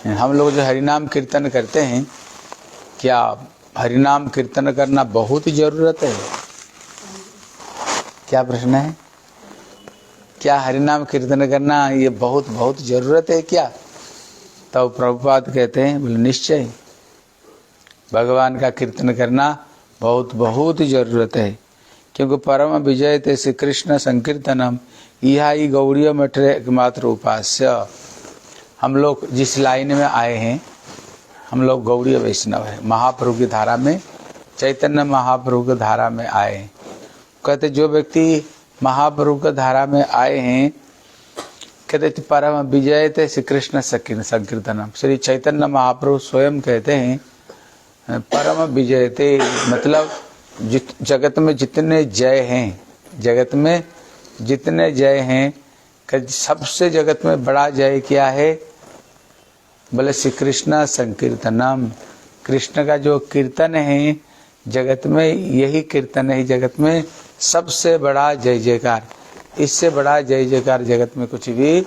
हम लोग जो हरिनाम कीर्तन करते हैं, क्या हरिनाम कीर्तन करना बहुत जरूरत है? क्या प्रश्न है? क्या हरिनाम कीर्तन करना ये बहुत बहुत जरूरत है क्या? तो प्रभुपाद कहते हैं, बोले निश्चय भगवान का कीर्तन करना बहुत बहुत जरूरत है, क्योंकि परम विजय ते श्री कृष्ण संकीर्तनम यह ही गौड़ीय मठ एकमात्र उपास्य। हम लोग जिस लाइन में आए हैं, हम लोग गौड़ीय वैष्णव है, महाप्रभु की धारा में, चैतन्य महाप्रभु की धारा में आए हैं। कहते जो व्यक्ति महाप्रभु की धारा में आए हैं, कहते परम विजय थे श्री कृष्ण संकीर्तनम। श्री चैतन्य महाप्रभु स्वयं कहते हैं परम विजय थे, मतलब जगत में जितने जय हैं, जगत में जितने जय हैं, सबसे जगत में बड़ा जय क्या है? बोले श्री कृष्ण संकीर्तनम। कृष्ण का जो कीर्तन है जगत में, यही कीर्तन है जगत में सबसे बड़ा जय जयकार। इससे बड़ा जय जयकार जगत में कुछ भी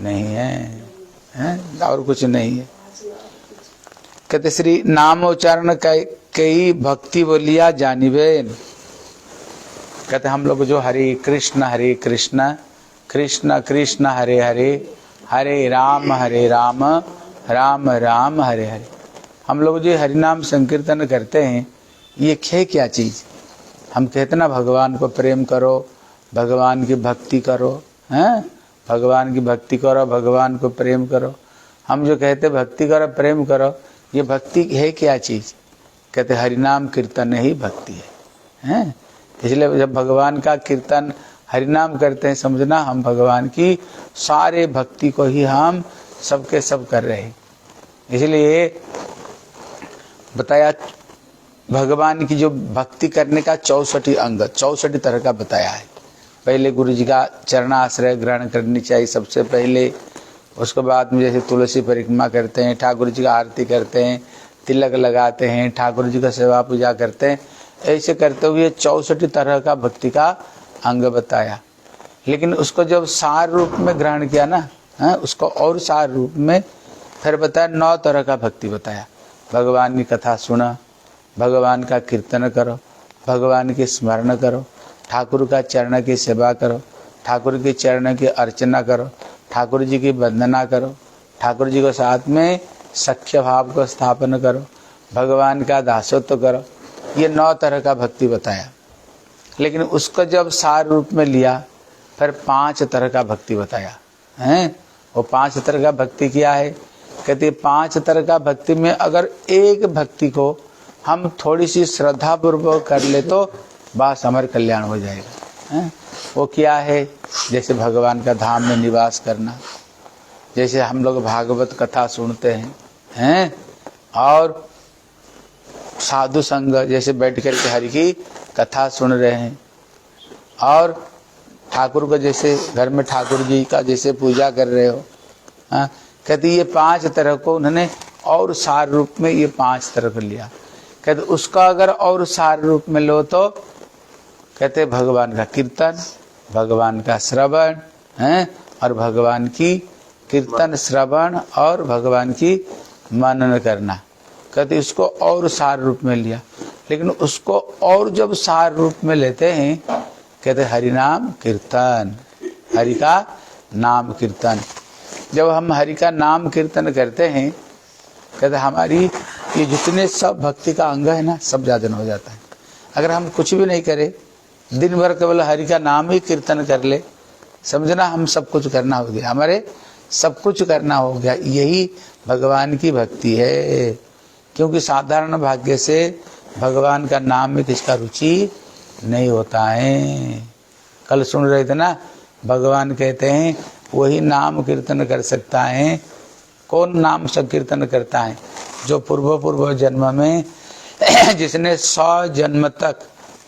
नहीं है, और कुछ नहीं है। कहते श्री नाम उच्चारण कई भक्ति बोलिया जानिबेन। कहते हम लोग जो हरे कृष्ण कृष्ण कृष्ण हरे हरे, हरे राम राम राम हरे हरे। हम लोग जो हरिनाम संकीर्तन करते हैं, ये है क्या चीज? हम कहते ना भगवान को प्रेम करो, भगवान की भक्ति करो, हैं? भगवान की भक्ति करो, भगवान को प्रेम करो। हम जो कहते भक्ति करो प्रेम करो, ये भक्ति है क्या चीज? कहते हरिनाम कीर्तन ही भक्ति है, हैं? इसलिए जब भगवान का कीर्तन हरिनाम करते हैं, समझना हम भगवान की सारे भक्ति को ही हम सबके सब कर रहे हैं। इसलिए बताया भगवान की जो भक्ति करने का 64 अंग, 64 तरह का बताया है। पहले गुरु जी का चरणाश्रय ग्रहण करनी चाहिए सबसे पहले। उसके बाद में जैसे तुलसी परिक्रमा करते हैं, ठाकुर जी का आरती करते हैं, तिलक लगाते हैं, ठाकुर जी का सेवा पूजा करते हैं। ऐसे करते हुए 64 तरह का भक्ति का अंग बताया। लेकिन उसको जब सार रूप में ग्रहण किया ना, उसको और सार रूप में फिर बताया 9 तरह का भक्ति बताया। भगवान की कथा सुना, भगवान का कीर्तन करो, भगवान की स्मरण करो, ठाकुर का चरण की सेवा करो, ठाकुर के चरण की अर्चना करो, ठाकुर जी की वंदना करो, ठाकुर जी को साथ में सख्य भाव को स्थापन करो, भगवान का दासत्व करो। ये 9 तरह का भक्ति बताया। लेकिन उसको जब सार रूप में लिया, फिर 5 तरह का भक्ति बताया हैं। वो 5 तरह का भक्ति क्या है? कहते 5 तरह का भक्ति में अगर एक भक्ति को हम थोड़ी सी श्रद्धा पूर्वक कर ले तो बस हमारे कल्याण हो जाएगा, हैं? वो क्या है? जैसे भगवान का धाम में निवास करना, जैसे हम लोग भागवत कथा सुनते हैं, और साधु संग जैसे बैठ कर के हरि की कथा सुन रहे हैं, और ठाकुर को जैसे घर में ठाकुर जी का जैसे पूजा कर रहे हो। कहते ये 5 तरह को उन्होंने और सार रूप में ये 5 तरह को लिया। कहते उसका अगर और सार रूप में लो तो कहते भगवान का कीर्तन, भगवान का श्रवण, हैं, और भगवान की कीर्तन श्रवण और भगवान की मनन करना। कहते इसको और सार रूप में लिया। लेकिन उसको और जब सार रूप में लेते हैं, कहते हरि नाम कीर्तन, हरि का नाम कीर्तन। जब हम हरि का नाम कीर्तन करते हैं, कहते हमारी ये जितने सब भक्ति का अंग है ना, सब जागरण हो जाता है। अगर हम कुछ भी नहीं करें, दिन भर केवल हरि का नाम ही कीर्तन कर ले, समझना हम सब कुछ करना हो गया, हमारे सब कुछ करना हो गया। यही भगवान की भक्ति है। क्योंकि साधारण भाग्य से भगवान का नाम में किसका रुचि नहीं होता है। कल सुन रहे थे ना, भगवान कहते हैं वही नाम कीर्तन कर सकता है। कौन नाम संकीर्तन करता है? जो पूर्व जन्म में जिसने 100 जन्म तक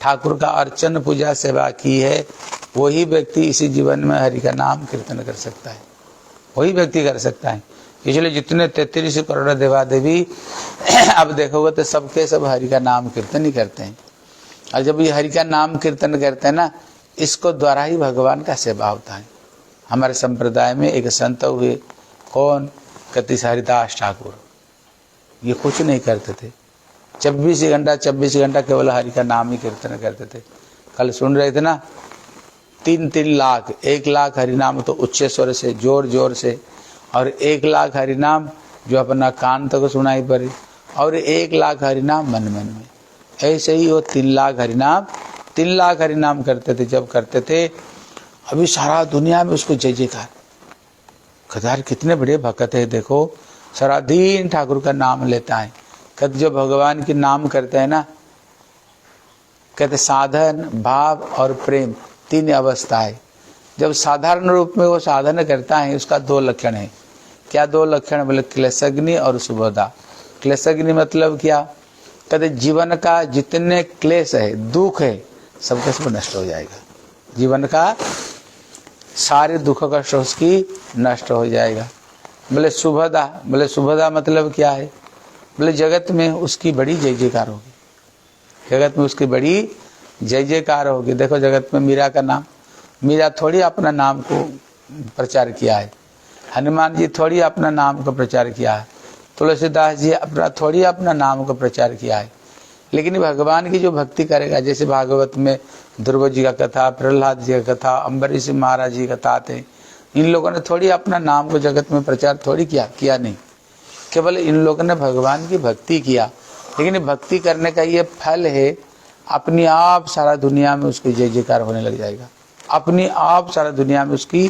ठाकुर का अर्चन पूजा सेवा की है, वही व्यक्ति इसी जीवन में हरि का नाम कीर्तन कर सकता है, वही व्यक्ति कर सकता है। इसलिए जितने 33 करोड़ देवा देवी अब देखोगे तो सबके सब हरि का नाम कीर्तन ही करते हैं। और जब ये हरि का नाम कीर्तन करते हैं ना, इसको द्वारा ही भगवान का सेवा होता है। हमारे संप्रदाय में एक संत हुए, कौन? कहते हरिदास ठाकुर ये कुछ नहीं करते थे, 24 घंटा केवल हरि का नाम ही कीर्तन करते थे। कल सुन रहे थे ना, 3 लाख, 1 लाख हरिनाम तो उच्च स्वर से जोर जोर से, और 1 लाख हरिनाम जो अपना कान तक सुनाई पड़े, और 1 लाख हरिनाम मन मन में। ऐसे ही वो 3 लाख हरिनाम करते थे। जब करते थे अभी सारा दुनिया में उसको जय जयकार, खदार कितने बड़े भक्त है देखो, सारा दिन ठाकुर का नाम लेता है। कहते जो भगवान के नाम करते हैं ना, कहते साधन, भाव और प्रेम 3 अवस्था है। जब साधारण रूप में वो साधन करता है उसका 2 लक्षण है। क्या 2 लक्षण? बोले क्लेशग्नि और सुबोधा। क्लेशग्नि मतलब क्या? कहते जीवन का जितने क्लेश है, दुख है, सबके सब नष्ट हो जाएगा। जीवन का सारे दुख का सोच की नष्ट हो जाएगा। बोले सुबोधा, बोले सुबोधा मतलब क्या है? बोले जगत में उसकी बड़ी जय जयकार होगी, जगत में उसकी बड़ी जय जयकार होगी। देखो जगत में मीरा का नाम, मीरा थोड़ी अपना नाम को प्रचार किया है, हनुमान जी थोड़ी अपना नाम का प्रचार किया है, तुलसीदास जी अपना थोड़ी अपना नाम का प्रचार किया है। लेकिन भगवान की जो भक्ति करेगा, जैसे भागवत में ध्रुव जी का कथा, प्रहलाद जी का कथा, अम्बरीश महाराज जी का कथा थे, इन लोगों ने थोड़ी अपना नाम को जगत में प्रचार थोड़ी किया नहीं, केवल इन लोगों ने भगवान की भक्ति किया। लेकिन भक्ति करने का ये फल है, अपनी आप सारा दुनिया में उसकी जय जयकार होने लग जाएगा, अपनी आप सारा दुनिया में उसकी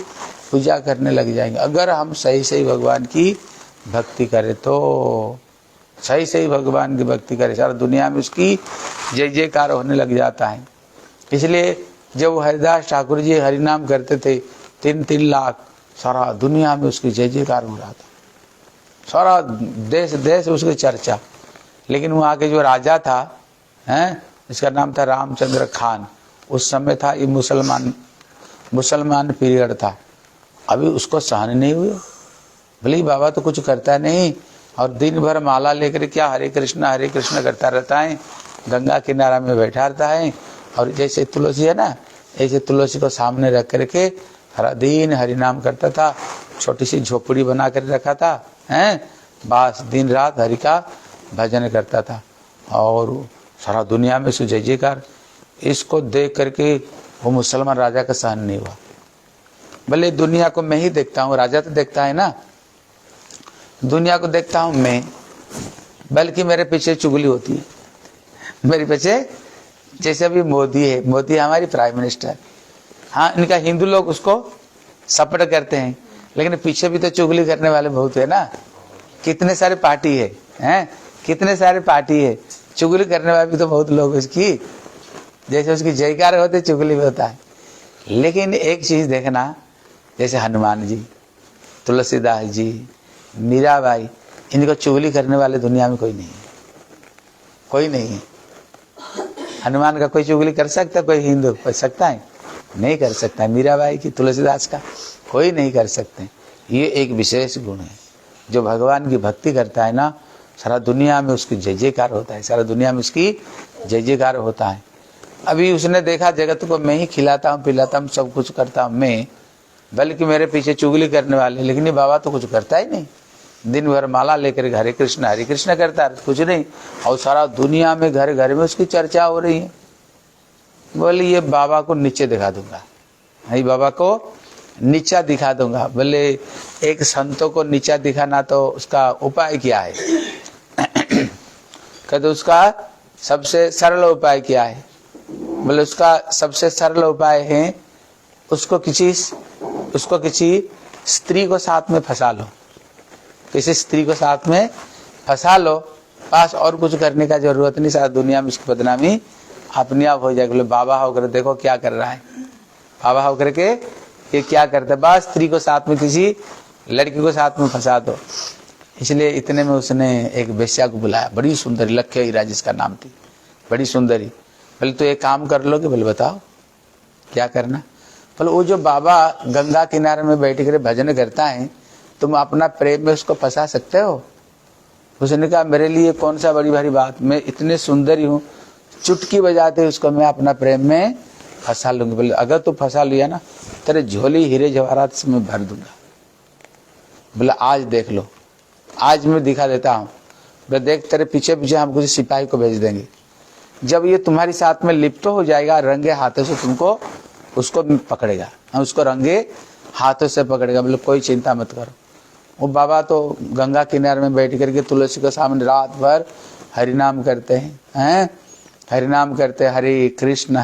पूजा करने लग जाएंगे। अगर हम सही सही भगवान की भक्ति करें तो, सही सही भगवान की भक्ति करें, सारा दुनिया में उसकी जय जयकार होने लग जाता है। इसलिए जब हरिदास ठाकुर जी हरिनाम करते थे, 3 लाख, सारा दुनिया में उसकी जय जयकार हो रहा था, सारा देश देश उसकी चर्चा। लेकिन वहाँ के जो राजा था, हैं, इसका नाम था रामचंद्र खान, उस समय था ये मुसलमान पीरियड था, अभी उसको सहन नहीं हुए। भले बाबा तो कुछ करता नहीं, और दिन भर माला लेकर क्या हरे कृष्ण करता रहता है, गंगा किनारा में बैठा रहता है, और जैसे तुलसी है ना, ऐसे तुलसी को सामने रख करके हर दिन हरिनाम करता था, छोटी सी झोपड़ी बना कर रखा था, हैं, बस दिन रात हरि का भजन करता था, और सारा दुनिया में उसकी जय जयकार। इसको देख करके वो मुसलमान राजा का सहन नहीं हुआ। भले दुनिया को मैं ही देखता हूँ, राजा तो देखता है ना, दुनिया को देखता हूँ मैं, बल्कि मेरे पीछे चुगली होती है, मेरे पीछे। जैसे अभी मोदी है, मोदी हमारी प्राइम मिनिस्टर, हाँ, इनका हिंदू लोग उसको सपोर्ट करते हैं, लेकिन पीछे भी तो चुगली करने वाले बहुत है ना। कितने सारे पार्टी है, हैं, कितने सारे पार्टी है, चुगली करने वाले भी तो बहुत लोग उसकी, जैसे उसकी जयकार होते चुगली भी होता है। लेकिन एक चीज देखना, जैसे हनुमान जी, तुलसीदास जी, मीराबाई, इनको चुगली करने वाले दुनिया में कोई नहीं है, कोई नहीं है। हनुमान का कोई चुगली कर सकता है? कोई हिंदू कर सकता है? नहीं कर सकता। मीराबाई की, तुलसीदास का कोई नहीं कर सकते। ये एक विशेष गुण है, जो भगवान की भक्ति करता है ना, सारा दुनिया में उसकी जय जयकार होता है, सारा दुनिया में उसकी जय जयकार होता है। अभी उसने देखा जगत को मैं ही खिलाता हूँ, पिलाता हूँ, सब कुछ करता हूँ मैं, बल्कि मेरे पीछे चुगली करने वाले। लेकिन ये बाबा तो कुछ करता ही नहीं, दिन भर माला लेकर हरे कृष्ण करता है, कुछ नहीं, और सारा दुनिया में घर घर में उसकी चर्चा हो रही है। बोले ये बाबा को नीचे दिखा दूंगा, ये बाबा को नीचा दिखा दूंगा। बोले एक संतों को नीचा दिखाना तो उसका उपाय क्या है? कहते उसका सबसे सरल उपाय क्या है? बोले उसका सबसे सरल उपाय है, उसको किसी स्त्री को साथ में फंसा लो, किसी स्त्री को साथ में फंसा लो, बस, और कुछ करने का जरूरत नहीं, सारा दुनिया में उसकी बदनामी अपने आप हो जाएगी। बोले बाबा होकर देखो क्या कर रहा है, बाबा होकर के ये क्या करता है, बस स्त्री को साथ में, किसी लड़की को साथ में फंसा दो। इसलिए इतने में उसने एक वेश्या को बुलाया, बड़ी सुंदरी, लक्ष्य हीरा जिसका नाम थी, बड़ी सुंदरी। बोले तो एक काम कर लोगे? बोले बताओ क्या करना? बोले वो जो बाबा गंगा किनारे में बैठ कर भजन करता है, तुम अपना प्रेम में उसको फंसा सकते हो? उसने कहा मेरे लिए कौन सा बड़ी भारी बात, मैं इतने सुंदरी हूँ, चुटकी बजाते उसको मैं अपना प्रेम में फंसा लूंगी। बोले अगर तू फंसा लिया ना, तेरे झोली हीरे जवाहरात से मैं भर दूंगा। बोला आज देख लो। आज मैं दिखा देता हूँ, देख तेरे पीछे पीछे हम कुछ सिपाही को भेज देंगे। जब ये तुम्हारी साथ में लिप्त हो जाएगा, रंगे हाथों से तुमको उसको पकड़ेगा, उसको रंगे हाथों से पकड़ेगा। बोले कोई चिंता मत करो। वो बाबा तो गंगा किनारे में बैठ करके तुलसी के सामने रात भर हरि नाम करते हैं, हरि नाम करते हैं, हरे कृष्ण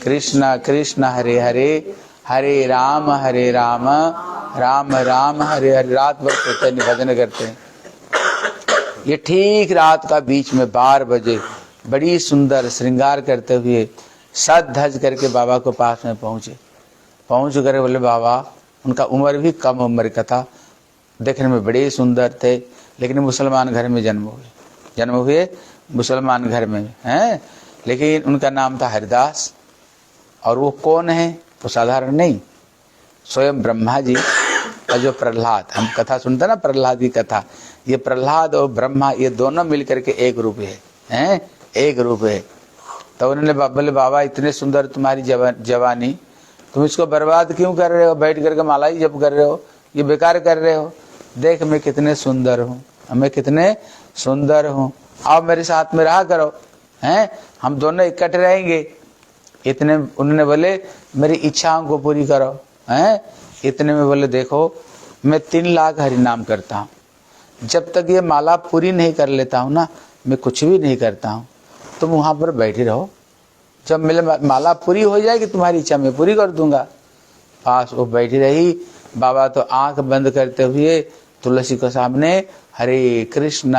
कृष्ण कृष्ण हरे हरे, हरे राम राम राम हरे हरे। रात भर सोते हैं, भजन करते हैं। ये ठीक रात का बीच में 12 बजे बड़ी सुंदर श्रृंगार करते हुए सज धज करके बाबा को पास में पहुंच कर बोले बाबा, उनका उम्र भी कम उम्र का था, देखने में बड़े सुंदर थे, लेकिन मुसलमान घर में जन्म हुए मुसलमान घर में हैं, लेकिन उनका नाम था हरिदास। और वो कौन है? वो साधारण नहीं, स्वयं ब्रह्मा जी का जो प्रहलाद, हम कथा सुनते ना प्रहलाद की कथा, ये प्रहलाद और ब्रह्मा ये दोनों मिलकर के एक रूप है, एक रूप है। तो उन्होंने बोले बाबा इतने सुंदर तुम्हारी जवानी, तुम इसको बर्बाद क्यों कर रहे हो? बैठ करके माला ही जप कर रहे हो, ये बेकार कर रहे हो। देख मैं कितने सुंदर हूँ, मैं कितने सुंदर हूँ, आओ मेरे साथ में रहा करो, हैं हम दोनों इकट्ठे रहेंगे। इतने उन्होंने बोले मेरी इच्छाओं को पूरी करो, हैं। इतने में बोले देखो मैं 3 लाख हरि नाम करता हूँ, जब तक ये माला पूरी नहीं कर लेता हूँ ना, मैं कुछ भी नहीं करता हूँ। तुम वहां पर बैठे रहो, जब मेरे माला पूरी हो जाएगी तुम्हारी इच्छा मैं पूरी कर दूंगा। पास वो बैठी रही। बाबा तो आंख बंद करते हुए तुलसी के सामने हरे कृष्ण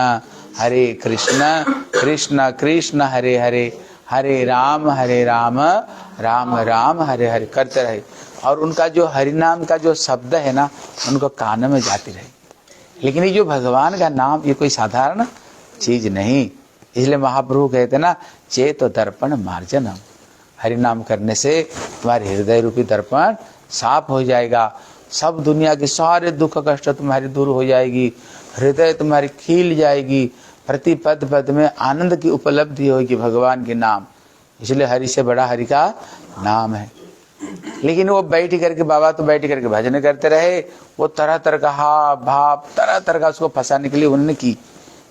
कृष्ण कृष्ण हरे हरे, हरे राम राम राम हरे हरे करते रहे। और उनका जो हरि नाम का जो शब्द है ना, उनको कान में जाती रही। लेकिन ये जो भगवान का नाम ये कोई साधारण चीज नहीं, इसलिए महाप्रभु कहते ना चेत दर्पण मार्जनम। हरि नाम करने से तुम्हारे हृदय रूपी दर्पण साफ हो जाएगा, सब दुनिया के सारे दुख कष्ट तुम्हारी दूर हो जाएगी, हृदय तुम्हारी खिल जाएगी, प्रति पद पद में आनंद की उपलब्धि होगी भगवान के नाम। इसलिए हरि से बड़ा हरि का नाम है। लेकिन वो बैठ करके बाबा तो बैठ करके भजन करते रहे, वो तरह तरह का हाव भाव तरह तरह का उसको फंसाने के लिए उन्होंने की।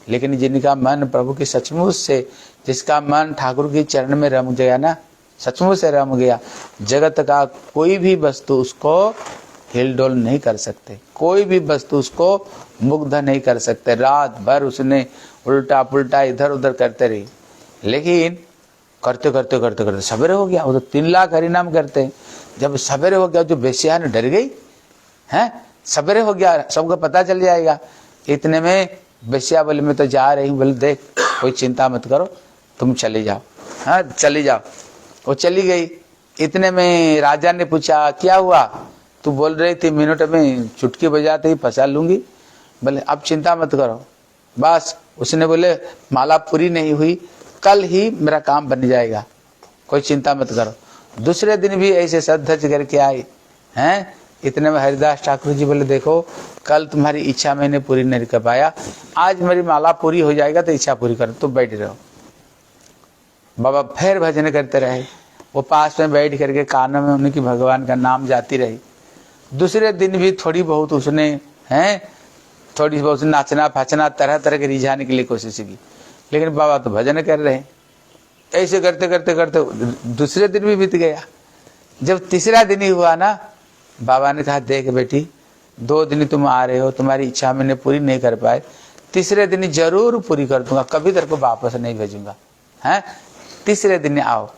लेकिन जिनका मन प्रभु की सचमुच से, जिसका मन ठाकुर के चरण में रम गया ना, सचमुच से रम गया, जगत का कोई भी वस्तु उसको हिलडोल नहीं कर सकते, कोई भी वस्तु उसको मुग्ध नहीं कर सकते। रात भर उसने उल्टा पुल्टा इधर उधर करते रही, लेकिन करते करते करते करते सवेरे हो गया। वो तो 3 लाख हरि नाम करते हैं। जब सवेरे हो गया जो बेसिया ने डर गई है, सवेरे हो गया सबको पता चल जाएगा। इतने में बेसिया बोले मैं तो जा रही हूँ। बोले देख कोई चिंता मत करो, तुम चले जाओ, हाँ चली जाओ। वो चली गई। इतने में राजा ने पूछा क्या हुआ? तू बोल रही थी मिनट में चुटकी बजाते ही फंसा लूंगी। बोले अब चिंता मत करो, बस उसने बोले माला पूरी नहीं हुई, कल ही मेरा काम बन जाएगा, कोई चिंता मत करो। दूसरे दिन भी ऐसे सज करके आई हैं। इतने में हरिदास ठाकुर जी बोले देखो कल तुम्हारी इच्छा मैंने पूरी नहीं कर पाया, आज मेरी माला पूरी हो जाएगा तो इच्छा पूरी करो, तुम बैठे रहो। बाबा फिर भजन करते रहे। वो पास में बैठ करके कानों में उनकी भगवान का नाम जाती रही। दूसरे दिन भी थोड़ी बहुत उसने थोड़ी बहुत नाचना फाचना तरह तरह के रिझाने के लिए कोशिश की, लेकिन बाबा तो भजन कर रहे हैं। ऐसे करते करते करते दूसरे दिन भी बीत गया। जब तीसरा दिन ही हुआ ना, बाबा ने कहा देख बेटी 2 दिन तुम आ रहे हो, तुम्हारी इच्छा मैंने पूरी नहीं कर पाए, तीसरे दिन जरूर पूरी कर दूंगा, कभी तेरे को वापस नहीं भेजूंगा, हैं तीसरे दिन आओ।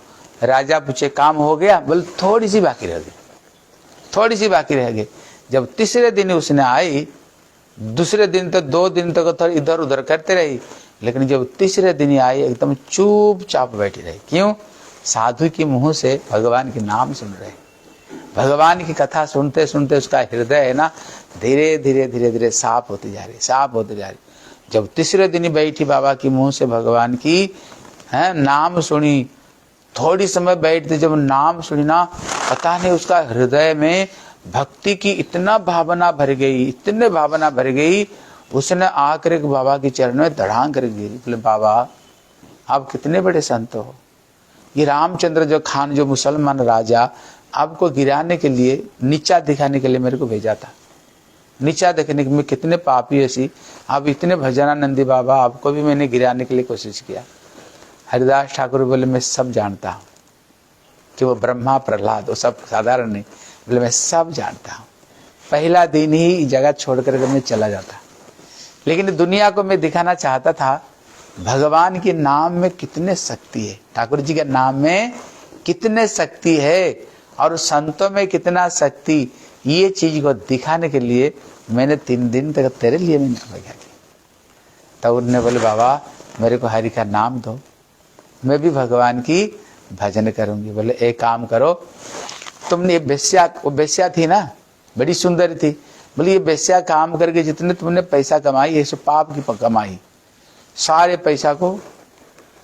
राजा पूछे काम हो गया? बोले थोड़ी सी बाकी रह गई, थोड़ी सी बाकी रह गई। जब तीसरे दिन उसने आई, दूसरे दिन तो 2 दिन तक तो इधर उधर करते रही, लेकिन जब तीसरे दिन आई एकदम चुपचाप बैठी रही। क्यों? साधु के मुंह से भगवान के नाम सुन रहे, भगवान की कथा सुनते सुनते उसका हृदय है ना धीरे धीरे धीरे धीरे साफ होती जा रही, साफ होती जा रही। जब तीसरे दिन बैठी बाबा के मुंह से भगवान की नाम सुनी, थोड़ी समय बैठते जब नाम सुनी ना, पता नहीं उसका हृदय में भक्ति की इतना भावना भर गई, इतने भावना भर गई, उसने आकर बाबा के चरण में धड़ांग कर गिरी। बोले बाबा आप कितने बड़े संत हो, ये रामचंद्र जो खान जो मुसलमान राजा आपको गिराने के लिए, नीचा दिखाने के लिए मेरे को भेजा था, नीचा देखने के मैं कितने पापी ऐसी, आप इतने भजनानंदी बाबा, आपको भी मैंने गिराने के लिए कोशिश किया। हरिदास ठाकुर बोले मैं सब जानता हूँ कि वो ब्रह्मा प्रहलाद वो सब साधारण नहीं, बोले मैं सब जानता हूँ। पहला दिन ही जगह छोड़ कर मैं चला जाता, लेकिन दुनिया को मैं दिखाना चाहता था भगवान के नाम में कितने शक्ति है, ठाकुर जी के नाम में कितने शक्ति है और संतों में कितना शक्ति, ये चीज को दिखाने के लिए मैंने 3 दिन तक तेरे लिए मैंने अपेक्षा की। तब उन्होंने बोले बाबा मेरे को हरि का नाम दो, मैं भी भगवान की भजन करूंगी। बोले एक काम करो, तुमने बेस्या, वो बेस्या थी ना, बड़ी सुंदर थी, बोले ये बेस्या काम करके जितने तुमने पैसा कमाई, ये सब पाप की कमाई, सारे पैसा को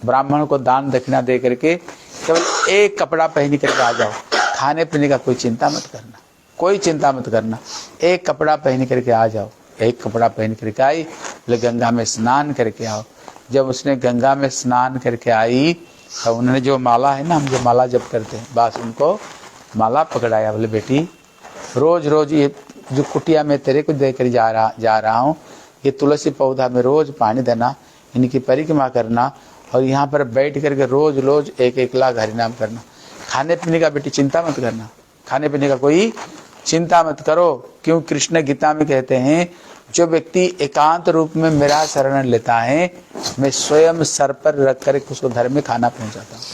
ब्राह्मण को दान दक्षिणा दे करके केवल एक कपड़ा पहन करके आ जाओ, खाने पीने का कोई चिंता मत करना, कोई चिंता मत करना, एक कपड़ा पहन करके आ जाओ। एक कपड़ा पहन करके आई, बोले गंगा में स्नान करके आओ। जब उसने गंगा में स्नान करके आई तो उन्होंने जो माला है ना, हम जो माला जप करते हैं, बस उनको माला पकड़ाया। बोले बेटी रोज रोज ये जो कुटिया में तेरे को देकर जा रहा हूँ, ये तुलसी पौधा में रोज पानी देना, इनकी परिक्रमा करना और यहाँ पर बैठ करके रोज रोज 1-1 लाख हरिनाम करना। खाने पीने का बेटी चिंता मत करना, खाने पीने का कोई चिंता मत करो, क्यों कृष्ण गीता में कहते हैं जो व्यक्ति एकांत रूप में मेरा शरण लेता है, मैं स्वयं सर पर रख कर उसको घर में खाना पहुंचाता हूँ।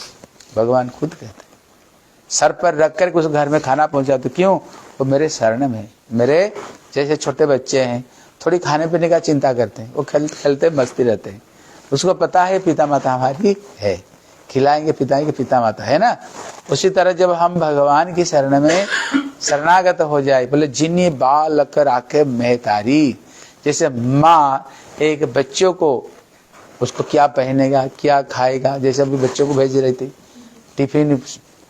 भगवान खुद कहते हैं सर पर रख कर उस घर में खाना पहुंचाता, क्यों? वो मेरे शरण में। मेरे जैसे छोटे बच्चे हैं, थोड़ी खाने पीने का चिंता करते हैं, वो खेलते मस्ती रहते हैं, उसको पता है पिता माता हमारी है, खिलाएंगे पिताएंगे पिता माता है ना। उसी तरह जब हम भगवान की शरण में शरणागत हो जाए, बोले जिन्नी बालक राखे महतारी, जैसे माँ एक बच्चों को उसको क्या पहनेगा क्या खाएगा, जैसे अभी बच्चों को भेज रही थी टिफिन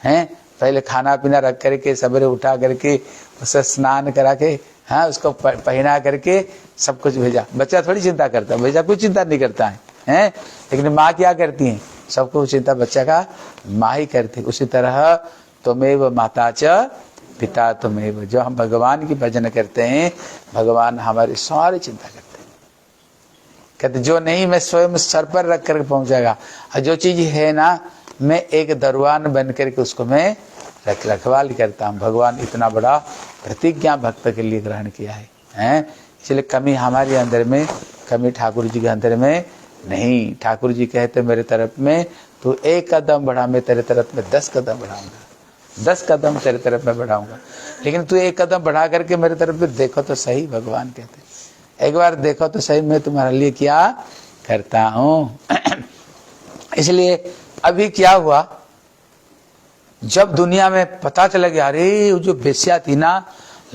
है, पहले खाना पीना रख करके सवेरे उठा करके उसे स्नान करा के, हाँ उसको पहना करके सब कुछ भेजा। बच्चा थोड़ी चिंता करता है, बच्चा कोई चिंता नहीं करता है, लेकिन माँ क्या करती है, सबको चिंता बच्चा का माँ ही करती। उसी तरह तुमेव माता च पिता तुमेव, जो हम भगवान की भजन करते हैं भगवान हमारी सारी चिंता करते हैं। कहते जो नहीं मैं स्वयं सर पर रख कर पहुंचेगा, और जो चीज है ना मैं एक दरवान बन करके उसको मैं रखवाली करता हूँ। भगवान इतना बड़ा प्रतिज्ञा भक्त के लिए ग्रहण किया है, इसलिए कमी हमारे अंदर में, कमी ठाकुर जी के अंदर में नहीं। ठाकुर जी कहते मेरे तरफ में तू 1 कदम बढ़ा, मैं तेरे तरफ में 10 कदम बढ़ाऊंगा, 10 कदम तेरे तरफ में बढ़ाऊंगा, लेकिन तू 1 कदम बढ़ा करके मेरे तरफ में देखो तो सही। भगवान कहते एक बार देखो तो सही मैं तुम्हारे लिए क्या करता हूँ। इसलिए अभी क्या हुआ, जब दुनिया में पता चला कि अरे वो जो बेस्या थी ना,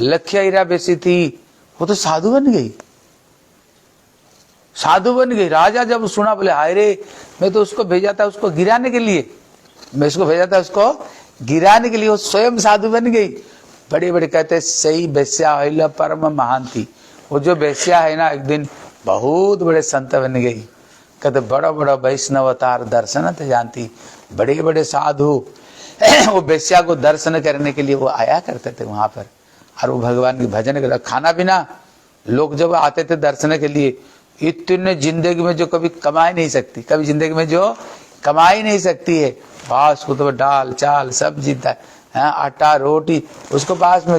लखिया हीरा बेसी थी, वो तो साधु बन गई, साधु बन गई। राजा जब सुना बोले हाय रे, मैं तो उसको भेजा था उसको गिराने के लिए, मैं उसको भेजा था उसको गिराने के लिए, वो स्वयं साधु बन गई। बड़े बड़े कहते सही बेस्या है परम महान थी। वो जो बेस्या है ना एक दिन बहुत बड़े संत बन गई। कहते बड़ा बड़ा वैष्णव अवतार दर्शन थे जानती, बड़े बड़े साधु वो बेस्या को दर्शन करने के लिए वो आया करते थे वहां पर, और वो भगवान की भजन कर। खाना पीना लोग जब आते थे दर्शन के लिए, इतने जिंदगी में जो कभी कमाई नहीं सकती, कभी जिंदगी में जो कमाई नहीं सकती है, पास को तो दाल चाल सब्जी आटा रोटी उसको पास में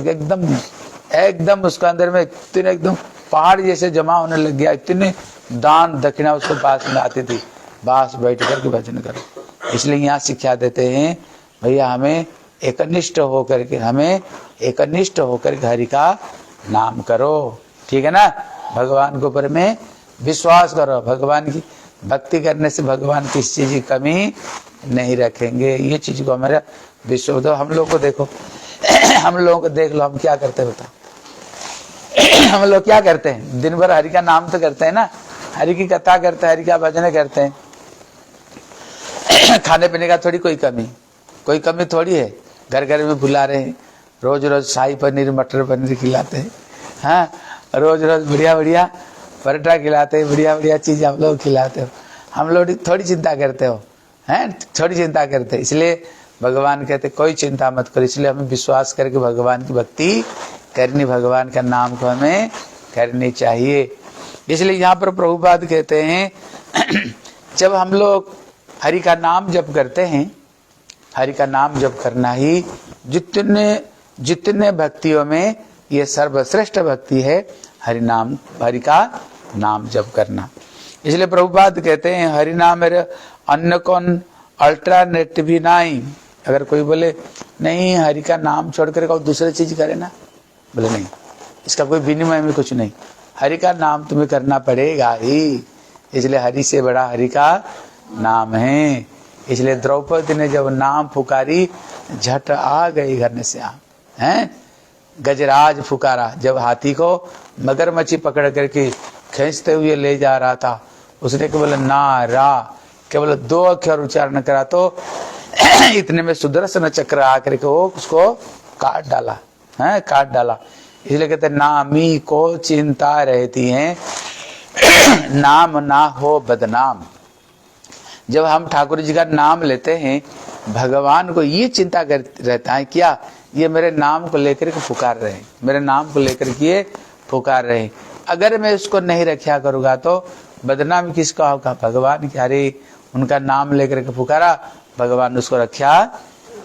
एकदम उसके अंदर में इतने एकदम पहाड़ जैसे जमा होने लग गया। इतने दान दक्षिणा उसको पास में आती थी, बस बैठ कर के भजन करो। इसलिए यहाँ शिक्षा देते हैं भैया हमें एकनिष्ठ होकर के, हमें एकनिष्ठ होकर के हरि का नाम करो, ठीक है ना। भगवान के ऊपर में विश्वास करो, भगवान की भक्ति करने से भगवान किसी चीज की कमी नहीं रखेंगे। ये चीज को हमारा विश्व दो। हम लोग को देखो हम लोगों को देख लो, हम क्या करते हैं बताओ। हम लोग क्या करते हैं, दिन भर हरि का नाम तो करते हैं ना, हरि की कथा करते हैं, हरि का भजन करते हैं। खाने पीने का थोड़ी कोई कमी थोड़ी है। घर घर में बुला रहे हैं, रोज रोज शाही पनीर मटर पनीर खिलाते हैं, हाँ रोज रोज बढ़िया बढ़िया पराठा खिलाते हैं, बढ़िया बढ़िया चीज आप लोग खिलाते हो। हम लोग थोड़ी चिंता करते हो, हैं थोड़ी चिंता करते। इसलिए भगवान कहते कोई चिंता मत करो। इसलिए हमें विश्वास करके भगवान की भक्ति करनी भगवान का नाम को हमें करनी चाहिए। इसलिए यहाँ पर प्रभुपाद कहते हैं जब हम लोग हरि का नाम जप करते हैं, हरि का नाम जप करना ही जितने भक्तियों में ये सर्वश्रेष्ठ भक्ति है, हरि का नाम जप करना। इसलिए प्रभुपाद कहते हैं हरि नाम मेरे अन्य कौन अल्टरनेट भी नहीं। अगर कोई बोले नहीं हरि का नाम छोड़ कर दूसरी चीज करे ना, बोले नहीं, इसका कोई विनिमय में कुछ नहीं, हरि का नाम तुम्हें करना पड़ेगा ही। इसलिए हरि से बड़ा हरि का नाम है। इसलिए द्रौपदी ने जब नाम पुकारी झट आ गई घर में श्याम हैं। गजराज पुकारा, जब हाथी को मगरमच्छी पकड़ करके खींचते हुए ले जा रहा था, उसने केवल ना रा केवल 2 अक्षर उच्चारण करा तो इतने में सुदर्शन चक्र आकर के वो उसको काट डाला है, काट डाला। इसलिए कहते नामी को चिंता रहती है, नाम ना हो बदनाम। जब हम ठाकुर जी का नाम लेते हैं, भगवान को ये चिंता रहता है क्या ये मेरे नाम को लेकर के पुकार रहे, मेरे नाम को लेकर के ये पुकार रहे। अगर मैं उसको नहीं रक्षा करूंगा तो बदनाम किसका होगा, भगवान की। अरे उनका नाम लेकर के पुकारा, भगवान उसको रक्षा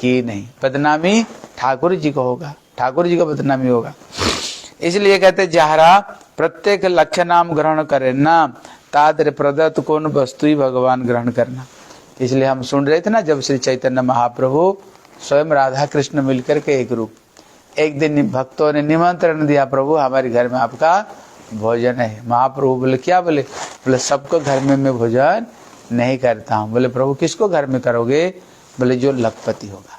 की नहीं, बदनामी ठाकुर जी को होगा, ठाकुर जी को बदनामी होगा। इसलिए कहते जहरा प्रत्येक लक्ष्य नाम ग्रहण करे ना, तादर प्रदत्त कौन वस्तु ही भगवान ग्रहण करना। इसलिए हम सुन रहे थे ना, जब श्री चैतन्य महाप्रभु स्वयं राधा कृष्ण मिलकर के एक रूप, एक दिन भक्तों ने निमंत्रण दिया, प्रभु हमारे घर में आपका भोजन है। महाप्रभु बोले क्या, बोले सबको घर में मैं भोजन नहीं करता हूँ। बोले प्रभु किसको घर में करोगे, बोले जो लखपति होगा।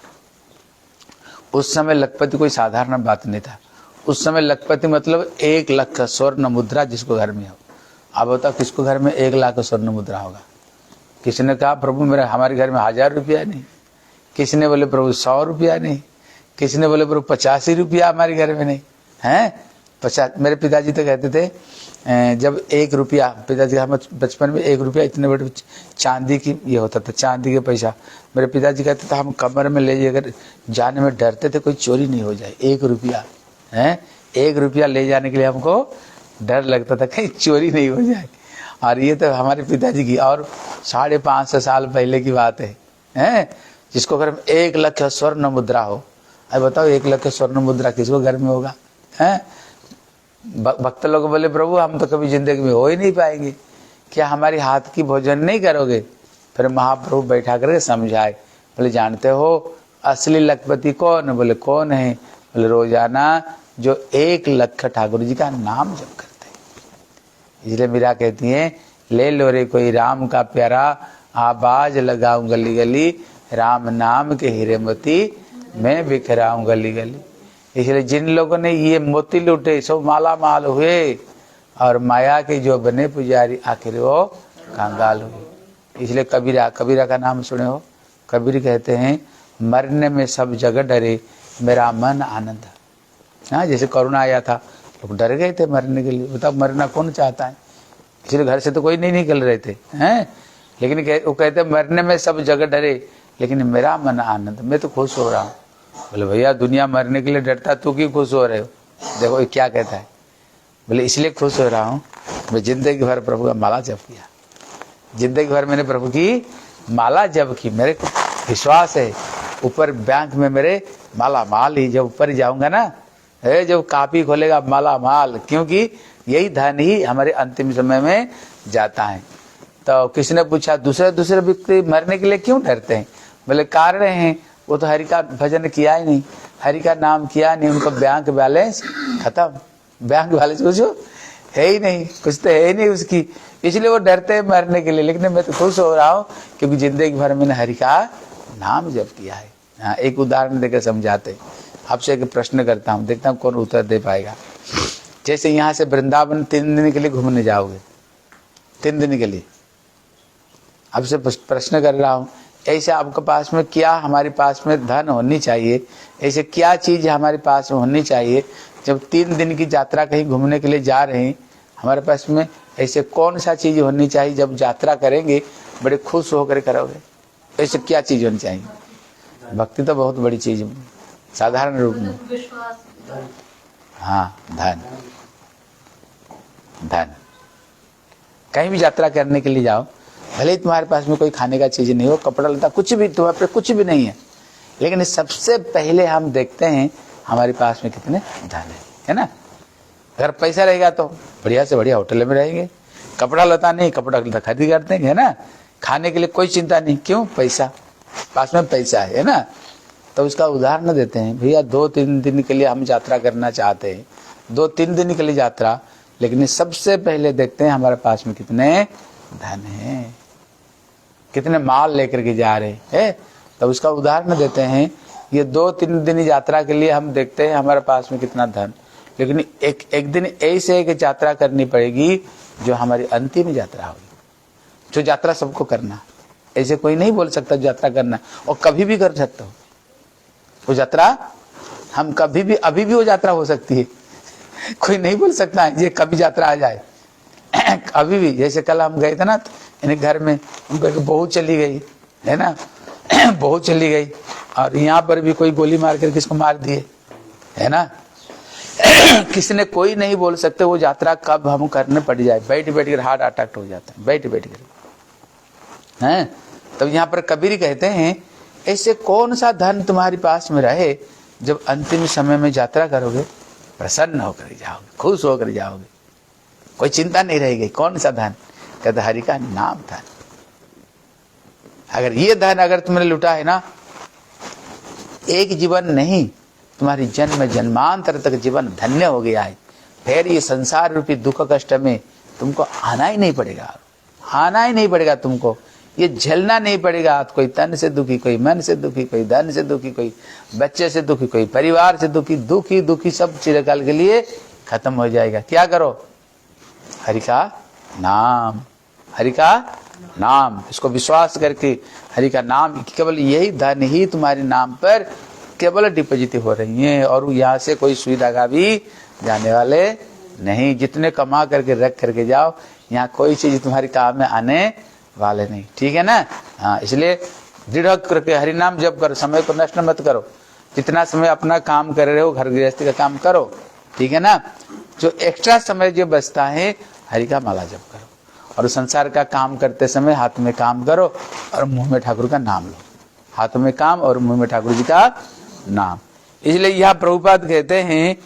उस समय लखपति कोई साधारण बात नहीं था, उस समय लखपति मतलब 1 लाख स्वर्ण मुद्रा जिसको घर में हो। अब बताओ किसको घर में 1 लाख स्वर्ण मुद्रा होगा। किसी ने कहा प्रभु मेरे हमारे घर में 1000 रुपया नहीं, किसी ने बोले प्रभु 100 रुपया नहीं, किसी ने बोले प्रभु 85 रुपया हमारे घर में नहीं है। 50 मेरे पिताजी तो कहते थे जब 1 रुपया, पिताजी हम बचपन में 1 रुपया इतने बड़े चांदी की ये होता था, चांदी के पैसा। मेरे पिताजी कहते थे हम कमर में ले जाकर जाने में डरते थे कोई चोरी नहीं हो जाए। 1 रुपया है, 1 रुपया ले जाने के लिए हमको डर लगता था कहीं चोरी नहीं हो जाए। और ये तो हमारे पिताजी की और 550 साल पहले की बात है, जिसको घर में 1 लाख स्वर्ण मुद्रा हो। अब बताओ 1 लाख स्वर्ण मुद्रा किसको घर में होगा है। भक्त लोग बोले प्रभु हम तो कभी जिंदगी में हो ही नहीं पाएंगे, क्या हमारी हाथ की भोजन नहीं करोगे। फिर महाप्रभु बैठा करके समझाए, बोले जानते हो असली लखपति कौन, बोले कौन है, बोले रोजाना जो 1 लाख ठाकुर जी का नाम जप करते हैं। इसलिए मीरा कहती है ले लो रे कोई राम का प्यारा, आवाज लगाऊं गली गली, राम नाम के हीरे मोती मैं बिखराऊं गली गली। इसलिए जिन लोगों ने ये मोती लूटे सब माला माल हुए, और माया के जो बने पुजारी आखिर वो कंगाल हुए। इसलिए कबीरा का नाम सुने हो। कबीर कहते हैं मरने में सब जगह डरे, मेरा मन आनंद। हाँ जैसे कोरोना आया था लोग डर गए थे मरने के लिए, बताओ मरना कौन चाहता है। इसलिए घर से तो कोई नहीं निकल रहे थे हैं, लेकिन वो कहते मरने में सब जगह डरे लेकिन मेरा मन आनंद, मैं तो खुश हो रहा हूँ। बोले भैया दुनिया मरने के लिए डरता, तू क्यों खुश हो रहे हो। देखो ये क्या कहता है, बोले इसलिए खुश हो रहा हूँ मैं जिंदगी भर प्रभु का माला जप किया, जिंदगी भर मैंने प्रभु की माला जप की, मेरे को विश्वास है ऊपर बैंक में मेरे माला माल ही, जब ऊपर जाऊंगा ना जब कापी खोलेगा माला माल, क्योंकि यही धन ही हमारे अंतिम समय में जाता है। तो किसी ने पूछा दूसरे व्यक्ति मरने के लिए क्यों डरते हैं, बोले कारण हैं वो तो हरि का भजन किया ही नहीं, हरि का नाम किया नहीं, उनको बैंक बैलेंस खत्म, बैंक बैलेंस कुछ है ही नहीं, कुछ तो है ही नहीं उसकी, इसलिए वो डरते हैं मरने के लिए। लेकिन मैं तो खुश हो रहा हूँ क्योंकि जिंदगी भर मैंने हरि का नाम जप किया है। हाँ एक उदाहरण देकर समझाते, आपसे एक प्रश्न करता हूँ, देखता हूँ कौन उत्तर दे पाएगा। जैसे यहाँ से वृंदावन 3 दिन के लिए घूमने जाओगे, 3 दिन के लिए, आपसे प्रश्न कर रहा हूँ, ऐसे आपके पास में क्या, हमारे पास में धन होनी चाहिए, ऐसे क्या चीज हमारे पास में होनी चाहिए जब 3 दिन की यात्रा कहीं घूमने के लिए जा रहे हैं, हमारे पास में ऐसे कौन सा चीज होनी चाहिए जब यात्रा करेंगे बड़े खुश होकर करोगे, ऐसे क्या चीज होनी चाहिए। भक्ति तो बहुत बड़ी चीज है, साधारण रूप में हाँ, धन। धन कहीं भी यात्रा करने के लिए जाओ, भले ही तुम्हारे पास में कोई खाने का चीज नहीं हो, कपड़ा लता कुछ भी तुम्हारे पे कुछ भी नहीं है, लेकिन सबसे पहले हम देखते हैं हमारे पास में कितने धन है ना। अगर पैसा रहेगा तो बढ़िया से बढ़िया होटल में रहेंगे, कपड़ा लता नहीं, कपड़ा लता खरीद करते हैं ना, खाने के लिए कोई चिंता नहीं, क्यों, पैसा, पास में पैसा है ना। तो उसका उदाहरण देते हैं, भैया 2-3 दिन के लिए हम यात्रा करना चाहते हैं, 2-3 दिन के लिए यात्रा, लेकिन सबसे पहले देखते हैं हमारे पास में कितने धन है, कितने माल लेकर के जा रहे हैं। तो उसका उदाहरण देते हैं, ये 2-3 दिन यात्रा के लिए हम देखते हैं हमारे पास में कितना धन, लेकिन एक दिन ऐसे एक यात्रा करनी पड़ेगी जो हमारी अंतिम यात्रा होगी, जो यात्रा सबको करना। ऐसे कोई नहीं बोल सकता यात्रा करना, और कभी भी कर सकते हो वो यात्रा, हम कभी भी, अभी भी वो यात्रा हो सकती है, कोई नहीं बोल सकता है ये कभी यात्रा आ जाए अभी भी। जैसे कल हम गए थे ना इन्हें घर में, उनको बहू चली गई है ना बहू चली गई, और यहाँ पर भी कोई गोली मार कर किसको मार दिए है ना किसी ने, कोई नहीं बोल सकते वो यात्रा कब हम करने पड़ जाए, बैठ बैठ कर हार्ट अटैक हो जाता है, बैठ बैठ कर हैं। तब यहाँ पर कबीर कहते हैं, ऐसे कौन सा धन तुम्हारे पास में रहे जब अंतिम समय में यात्रा करोगे प्रसन्न होकर जाओगे, खुश होकर जाओगे, कोई चिंता नहीं रहेगी। कौन सा धन, कहते हरि का नाम धन। अगर ये धन अगर तुमने लुटा है ना, एक जीवन नहीं, तुम्हारी जन्म जन्मांतर तक जीवन धन्य हो गया है, फिर ये संसार रूपी दुख कष्ट में तुमको आना ही नहीं पड़ेगा, आना ही नहीं पड़ेगा तुमको, ये झेलना नहीं पड़ेगा। कोई तन से दुखी, कोई मन से दुखी, कोई धन से दुखी, कोई बच्चे से दुखी, कोई परिवार से दुखी, दुखी दुखी सब चिरकाल के लिए खत्म हो जाएगा। क्या करो, हरि का नाम, हरि का नाम, इसको विश्वास करके हरि का नाम, केवल यही धन ही तुम्हारे नाम पर केवल डिपॉजिट हो रही है, और यहाँ से कोई सुई धागा भी जाने वाले नहीं। जितने कमा करके रख करके जाओ, यहाँ कोई चीज तुम्हारे काम में आने वाले नहीं, ठीक है ना। हाँ, इसलिए दृढ़ करके हरि नाम जप करो, समय को नष्ट मत करो, जितना समय अपना काम कर रहे हो, घर गृहस्थी का काम करो, ठीक है ना। जो एक्स्ट्रा समय जो बचता है, हरि का माला जप करो, और संसार का काम करते समय हाथ में काम करो और मुंह में ठाकुर का नाम लो, हाथ में काम और मुंह में ठाकुर जी का नाम। इसलिए यह प्रभुपाद कहते हैं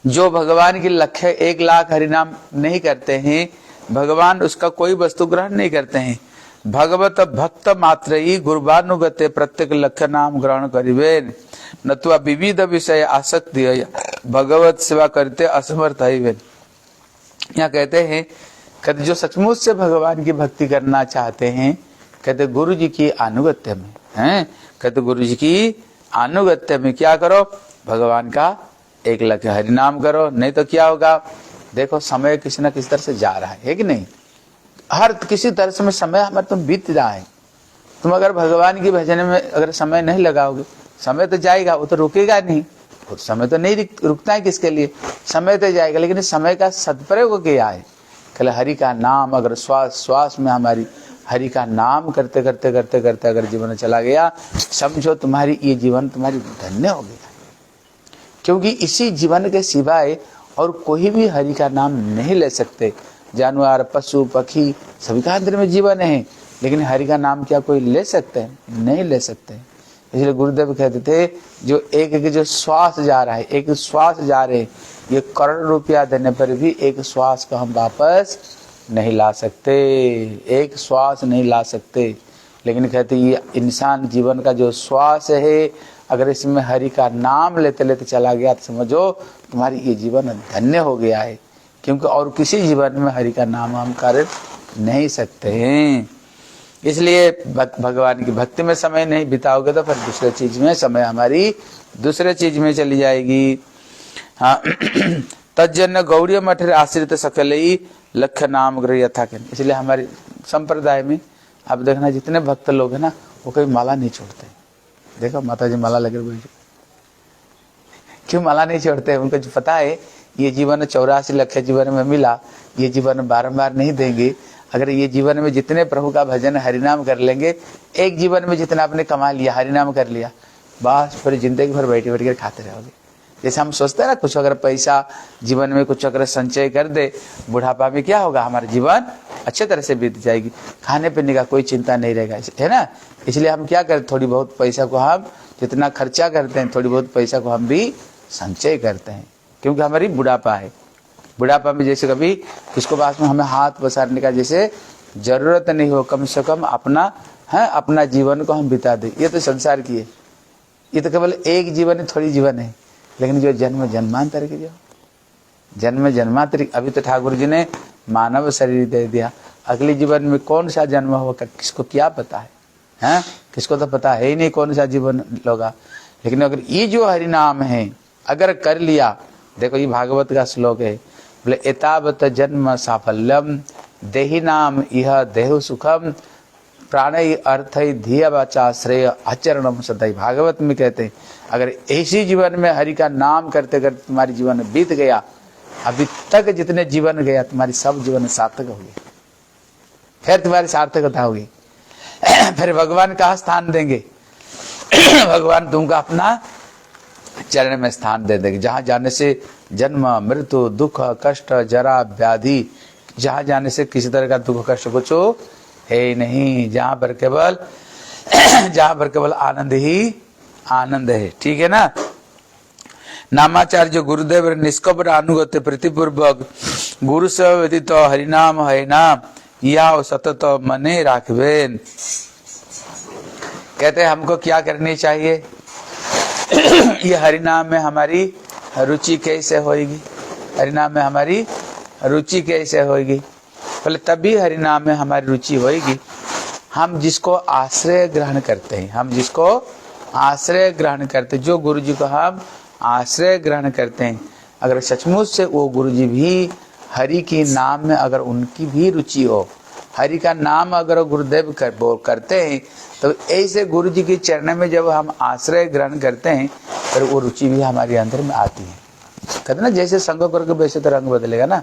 जो भगवान की लक्ष्य 1 लाख हरिनाम नहीं करते हैं, भगवान उसका कोई वस्तु ग्रहण नहीं करते हैं। भगवत भक्त मात्र ही गुरुवानुगते प्रत्येक लक्ष्य नाम ग्रहण करिवे, नत्वा विविध विषय आसक्ति भगवत सेवा करते असमर्थ है। यहाँ कहते हैं, कहते जो सचमुच से भगवान की भक्ति करना चाहते हैं, कहते गुरु जी की अनुगत्य में हैं, कहते गुरु जी की अनुगत्य में क्या करो, भगवान का 1 लाख हरिनाम करो। नहीं तो क्या होगा, देखो समय किसी न किसी तरह से जा रहा है कि नहीं, हर किसी तरह से समय हमारे तुम बीत रहा है। तुम अगर भगवान की भजन में अगर समय नहीं लगाओगे, समय तो जाएगा, वो तो रुकेगा नहीं, वो समय तो नहीं रुकता है किसके लिए, समय तो जाएगा, लेकिन समय का सदुपयोग किया है। कल हरि का नाम अगर श्वास श्वास में हमारी हरि का नाम करते करते करते करते अगर जीवन चला गया, समझो तुम्हारी ये जीवन तुम्हारी धन्य हो गया, क्योंकि इसी जीवन के सिवाय और कोई भी हरि का नाम नहीं ले सकते। जानवर पशु पक्षी सभी का अंदर में जीवन है, लेकिन हरि का नाम क्या कोई ले सकते हैं, नहीं ले सकते। इसलिए गुरुदेव कहते थे, जो एक एक जो श्वास जा रहा है, एक श्वास जा रहे, ये करोड़ रुपया देने पर भी एक श्वास को हम वापस नहीं ला सकते, एक श्वास नहीं ला सकते। लेकिन कहते ये इंसान जीवन का जो श्वास है, अगर इसमें हरि का नाम लेते लेते चला गया तो समझो तुम्हारी ये जीवन धन्य हो गया है, क्योंकि और किसी जीवन में हरि का नाम हम कर नहीं सकते हैं। इसलिए भगवान की भक्ति में समय नहीं बिताओगे तो फिर दूसरे चीज में समय हमारी दूसरे चीज में चली जाएगी। हाँ तज्जन्य गौड़ी मठ आश्रित सकल ही लक्ष्य नाम ग्रह यथा के। इसलिए हमारे संप्रदाय में आप देखना जितने भक्त लोग हैं ना, वो कभी माला नहीं छोड़ते। देखो माता जी माला लगे हुए, क्यों माला नहीं छोड़ते? उनको जो पता है ये जीवन 84 लक्ष्य जीवन में मिला, ये जीवन बारंबार नहीं देंगे। अगर ये जीवन में जितने प्रभु का भजन हरिनाम कर लेंगे, एक जीवन में जितना आपने कमा लिया हरिनाम कर लिया, बस फिर जिंदगी भर बैठे बैठ कर खाते रहोगे। जैसे हम सोचते हैं ना, कुछ अगर पैसा जीवन में कुछ अगर संचय कर दे, बुढ़ापा में क्या होगा, हमारा जीवन अच्छे तरह से बीत जाएगी, खाने पीने का कोई चिंता नहीं रहेगा, है ना। इसलिए हम क्या करते, थोड़ी बहुत पैसा को हम जितना खर्चा करते हैं, थोड़ी बहुत पैसा को हम भी संचय करते हैं, क्योंकि हमारी बुढ़ापा है। बुढ़ापा में जैसे कभी किसको पास में हमें हाथ पसारने का जैसे जरूरत नहीं हो, कम से कम अपना है अपना जीवन को हम बिता दें। ये तो संसार की है, ये तो केवल एक जीवन है, थोड़ी जीवन है। लेकिन जो जन्म जन्मांतर की, जो जन्म जन्मांतर, अभी तो ठाकुर जी ने मानव शरीर दे दिया, अगले जीवन में कौन सा जन्म होगा किसको क्या पता है, हैं? किसको तो पता है ही नहीं कौन सा जीवन होगा। लेकिन अगर ये जो हरि नाम है अगर कर लिया, देखो ये भागवत का श्लोक है, बोले एतावत जन्म साफल्यम देहि नाम यह देह सुखम प्राणय अर्थ धिया वाचा श्रेय आचरणम सदाई। भागवत में कहते हैं अगर ऐसी जीवन में हरि का नाम करते करते तुम्हारी जीवन बीत गया, अभी तक जितने जीवन गया तुम्हारी सब जीवन सार्थक हो गई, फिर तुम्हारी सार्थकता होगी। फिर भगवान कहाँ स्थान देंगे? भगवान तुमको अपना चरण में स्थान दे देंगे, जहाँ जाने से जन्म मृत्यु दुख कष्ट जरा व्याधि, जहाँ जाने से किसी तरह का दुख कष्ट कुछ है ही नहीं, जहाँ पर केवल आनंद ही आनंद है। ठीक है ना। नामाचार्य गुरुदेव निष्कपट अनुगत्य प्रीतिपूर्वक गुरु से व्यतीत हरिनाम है नाम या सतत मने राखवेन। कहते हैं हमको क्या करनी चाहिए? ये हरिनाम में हमारी रुचि कैसे होगी? हरिनाम में हमारी रुचि कैसे होगी? पहले तभी हरिनाम में हमारी रुचि होगी हम जिसको आश्रय ग्रहण करते हैं, हम जिसको आश्रय ग्रहण करते हैं, जो गुरु जी को हम आश्रय ग्रहण करते हैं, अगर सचमुच से वो गुरु जी भी हरि की नाम में अगर उनकी भी रुचि हो, हरि का नाम अगर गुरुदेव करते हैं, तो ऐसे गुरु जी के चरण में जब हम आश्रय ग्रहण करते हैं फिर वो रुचि भी हमारे अंदर में आती है। कहते ना जैसे संग करके वैसे तो रंग बदलेगा ना,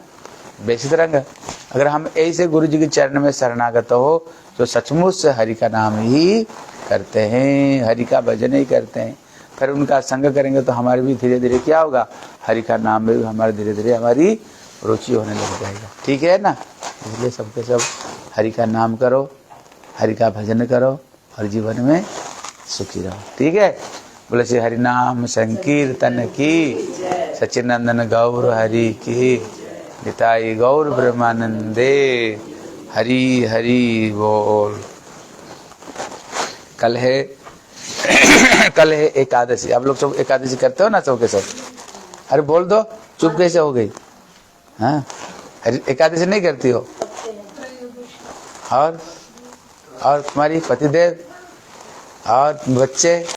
वैसे तो रंग। अगर हम ऐसे गुरु जी के चरण में शरणागत हो तो सचमुच से हरि का नाम ही करते हैं, हरि का भजन ही करते हैं, फिर उनका संग करेंगे तो हमारे भी धीरे धीरे क्या होगा, हरि का नाम में भी हमारे धीरे धीरे हमारी रुचि होने लग जाएगा। ठीक है ना। इसलिए सबके सब हरि का नाम करो, हरि का भजन करो और जीवन में सुखी रहो। ठीक है। बोले श्री हरि नाम संकीर्तन की, सच्चिदानंद गौर हरि की, निताई गौर ब्रह्मानंदे, हरि हरि बोल। कल है कल है एकादशी। आप लोग सब एकादशी करते हो ना सबके सब? अरे बोल दो, चुप कैसे हो गई? हाँ, एकादशी नहीं करती हो? और तुम्हारी पतिदेव और बच्चे?